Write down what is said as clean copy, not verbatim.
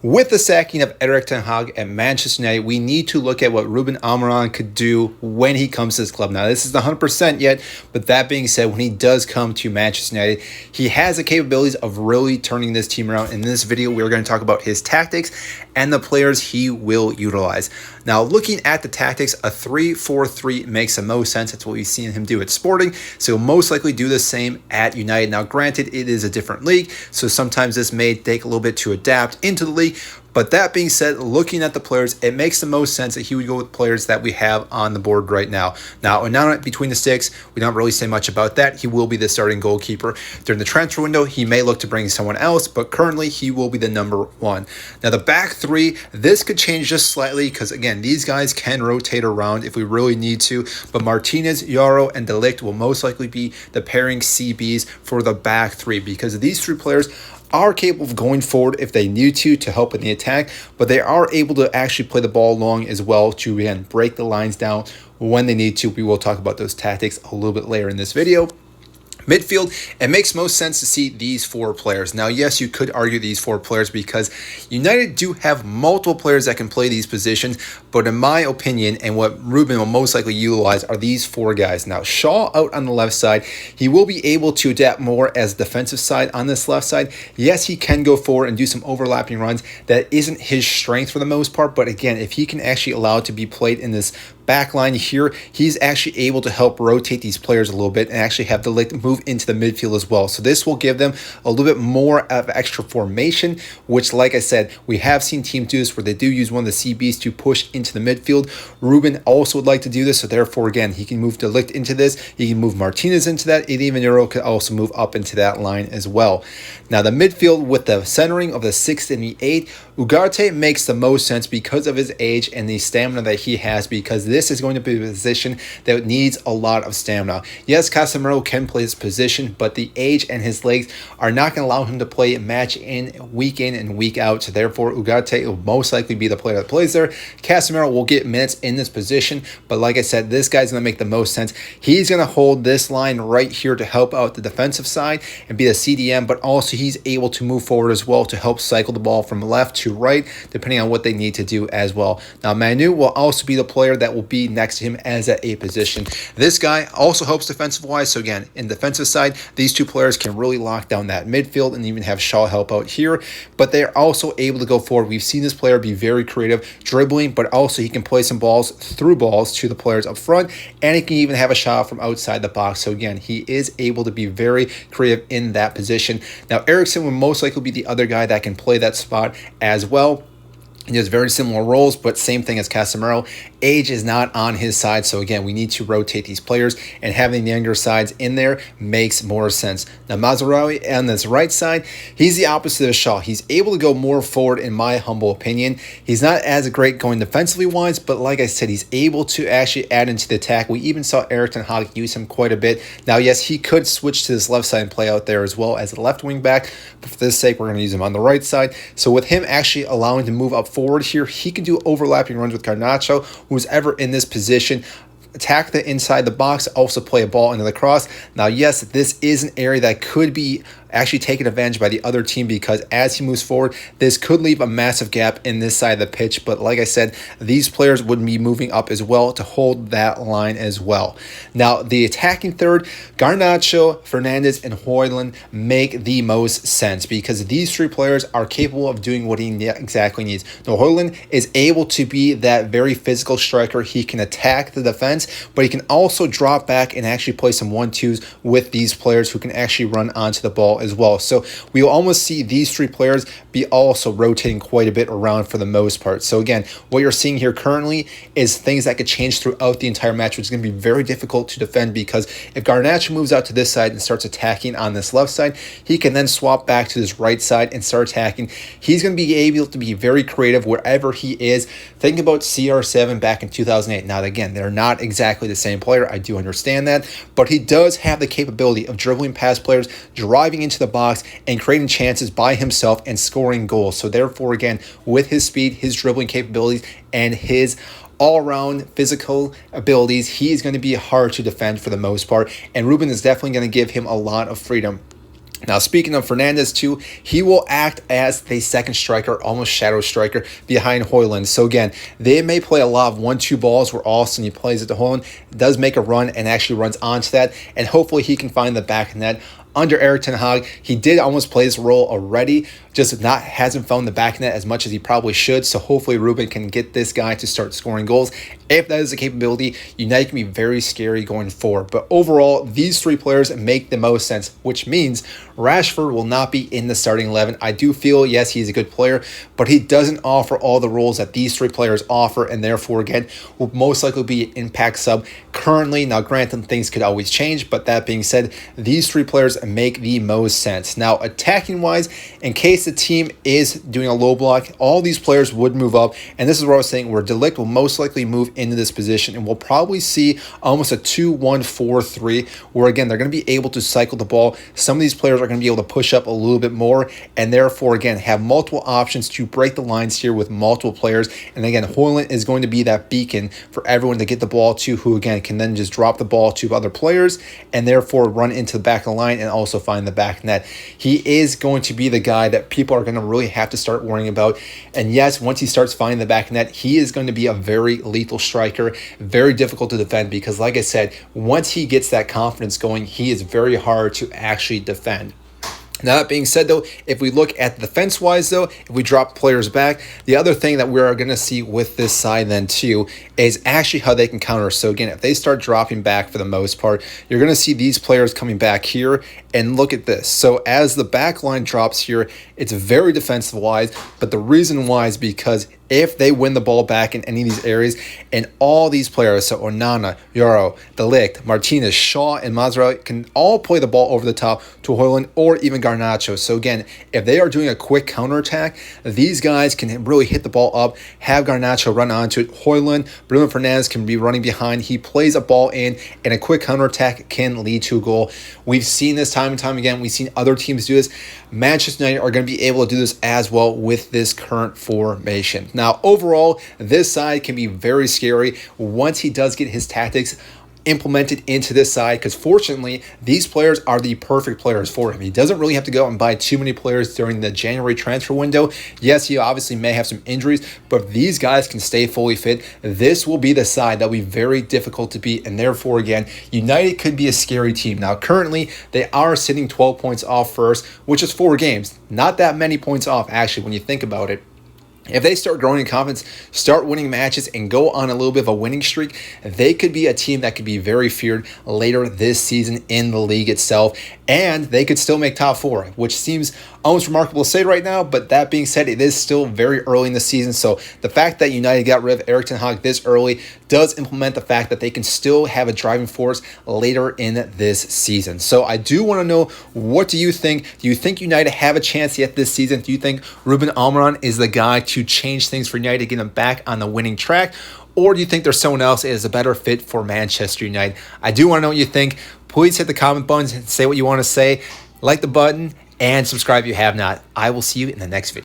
With the sacking of Erik ten Hag at Manchester United, we need to look at what Ruben Amorim could do when he comes to this club. Now, this is not 100% yet, but that being said, when he does come to Manchester United, he has the capabilities of really turning this team around. In this video, we're going to talk about his tactics and the players he will utilize. Now, looking at the tactics, a 3-4-3 makes the most sense. That's what we've seen him do at Sporting, so he'll most likely do the same at United. Now, granted, it is a different league, so sometimes this may take a little bit to adapt into the league. But that being said, looking at the players, it makes the most sense that he would go with players that we have on the board right now. Now between the sticks, we don't really say much about that. He will be the starting goalkeeper. During the transfer window, he may look to bring someone else, but currently he will be the number one. Now, the back three, this could change just slightly because, again, these guys can rotate around if we really need to. But Martinez, Yaro, and De Ligt will most likely be the pairing CBs for the back three because these three players are capable of going forward if they need to help in the attack, but they are able to actually play the ball long as well to, again, break the lines down when they need to. We will talk about those tactics a little bit later in this video. Midfield, it makes most sense to see these four players. Now, yes, you could argue these four players because United do have multiple players that can play these positions, but in my opinion, and what Ruben will most likely utilize, are these four guys. Now, Shaw out on the left side, he will be able to adapt more as defensive side on this left side. Yes, he can go forward and do some overlapping runs. That isn't his strength for the most part, but again, if he can actually allow it to be played in this back line here, he's actually able to help rotate these players a little bit and actually have the Ligt move into the midfield as well. So this will give them a little bit more of extra formation, which, like I said, we have seen teams do this where they do use one of the CBs to push into the midfield. Ruben also would like to do this, so therefore, again, he can move De Ligt into this, he can move Martinez into that, and even Euro could also move up into that line as well. Now, the midfield with the centering of the 6th and the 8th, Ugarte makes the most sense because of his age and the stamina that he has, because this is going to be a position that needs a lot of stamina. Yes, Casemiro can play this position, but the age and his legs are not going to allow him to play match in and week out. So therefore, Ugarte will most likely be the player that plays there. Casemiro will get minutes in this position, but like I said, this guy's going to make the most sense. He's going to hold this line right here to help out the defensive side and be the CDM, but also he's able to move forward as well to help cycle the ball from left to right, depending on what they need to do as well. Now, Manu will also be the player that will be next to him as at a position. This guy also helps defensive wise. So again, in defensive side, these two players can really lock down that midfield and even have Shaw help out here, but they are also able to go forward. We've seen this player be very creative dribbling, but also he can play some through balls to the players up front, and he can even have a shot from outside the box. So again, he is able to be very creative in that position. Now, Eriksen will most likely be the other guy that can play that spot as well. He has very similar roles, but same thing as Casemiro. Age is not on his side, so again, we need to rotate these players, and having the younger sides in there makes more sense. Now, Mazraoui on this right side, he's the opposite of Shaw. He's able to go more forward, in my humble opinion. He's not as great going defensively wise, but like I said, he's able to actually add into the attack. We even saw Erik ten Hag use him quite a bit. Now, yes, he could switch to this left side and play out there as well as a left wing back, but for this sake, we're going to use him on the right side. So with him actually allowing to move up forward here, he can do overlapping runs with Garnacho, who's ever in this position, attack the inside the box, also play a ball into the cross. Now, yes, this is an area that could be actually taken advantage by the other team, because as he moves forward, this could leave a massive gap in this side of the pitch. But like I said, these players would be moving up as well to hold that line as well. Now, the attacking third, Garnacho, Fernandes, and Højlund make the most sense because these three players are capable of doing what he exactly needs. Now, Højlund is able to be that very physical striker. He can attack the defense, but he can also drop back and actually play some 1-2s with these players who can actually run onto the ball as well. So we will almost see these three players be also rotating quite a bit around for the most part. So again, what you're seeing here currently is things that could change throughout the entire match, which is going to be very difficult to defend, because if Garnacho moves out to this side and starts attacking on this left side, he can then swap back to this right side and start attacking. He's going to be able to be very creative wherever he is. Think about CR7 back in 2008. Now, again, they're not exactly the same player. I do understand that, but he does have the capability of dribbling past players, driving into the box, and creating chances by himself and scoring goals. So therefore, again, with his speed, his dribbling capabilities, and his all-around physical abilities, he is going to be hard to defend for the most part, and Ruben is definitely going to give him a lot of freedom. Now, speaking of Fernandez too, he will act as the second striker, almost shadow striker behind Højlund. So again, they may play a lot of 1-2 balls where Austin he plays it to Højlund, does make a run and actually runs onto that, and hopefully he can find the back of the net. Under Erik ten Hag, he did almost play this role already, just hasn't found the back net as much as he probably should. So hopefully Ruben can get this guy to start scoring goals. If that is a capability, United can be very scary going forward. But overall, these three players make the most sense, which means Rashford will not be in the starting 11. I do feel, yes, he's a good player, but he doesn't offer all the roles that these three players offer, and therefore, again, will most likely be an impact sub currently. Now, granted, things could always change, but that being said, these three players make the most sense. Now, attacking-wise, in case the team is doing a low block, all these players would move up, and this is what I was saying, where De Ligt will most likely move into this position, and we'll probably see almost a 2-1-4-3, where, again, they're going to be able to cycle the ball. Some of these players are going to be able to push up a little bit more, and therefore, again, have multiple options to break the lines here with multiple players. And again, Højlund is going to be that beacon for everyone to get the ball to, who, again, can then just drop the ball to other players, and therefore run into the back of the line and also find the back net. He is going to be the guy that people are going to really have to start worrying about. And yes, once he starts finding the back net, he is going to be a very lethal striker, very difficult to defend, because like I said, once he gets that confidence going, he is very hard to actually defend. Now, that being said, though, if we look at defense-wise, though, if we drop players back, the other thing that we're going to see with this side then, too, is actually how they can counter. So, again, if they start dropping back for the most part, you're going to see these players coming back here, and look at this. So, as the back line drops here, it's very defensive-wise, but the reason why is because if they win the ball back in any of these areas, and all these players, so Onana, Yoro, De Ligt, Martinez, Shaw, and Mazraoui can all play the ball over the top to Højlund or even Garnacho. So again, if they are doing a quick counterattack, these guys can really hit the ball up, have Garnacho run onto it. Højlund, Bruno Fernandes can be running behind. He plays a ball in, and a quick counterattack can lead to a goal. We've seen this time and time again. We've seen other teams do this. Manchester United are going to be able to do this as well with this current formation. Now, overall, this side can be very scary once he does get his tactics implemented into this side, because fortunately these players are the perfect players for him. He doesn't really have to go out and buy too many players during the January transfer window. Yes, he obviously may have some injuries, but if these guys can stay fully fit, this will be the side that will be very difficult to beat, and therefore, again, United could be a scary team. Now, currently, they are sitting 12 points off first, which is 4 games. Not that many points off, actually, when you think about it. If they start growing in confidence, start winning matches, and go on a little bit of a winning streak, they could be a team that could be very feared later this season in the league itself, and they could still make top 4, which seems almost remarkable to say right now, but that being said, it is still very early in the season, so the fact that United got rid of Erik ten Hag this early does implement the fact that they can still have a driving force later in this season. So I do want to know, what do you think? Do you think United have a chance yet this season? Do you think Ruben Amorim is the guy to change things for United, get them back on the winning track? Or do you think there's someone else that is a better fit for Manchester United? I do want to know what you think. Please hit the comment buttons and say what you want to say. Like the button and subscribe if you have not. I will see you in the next video.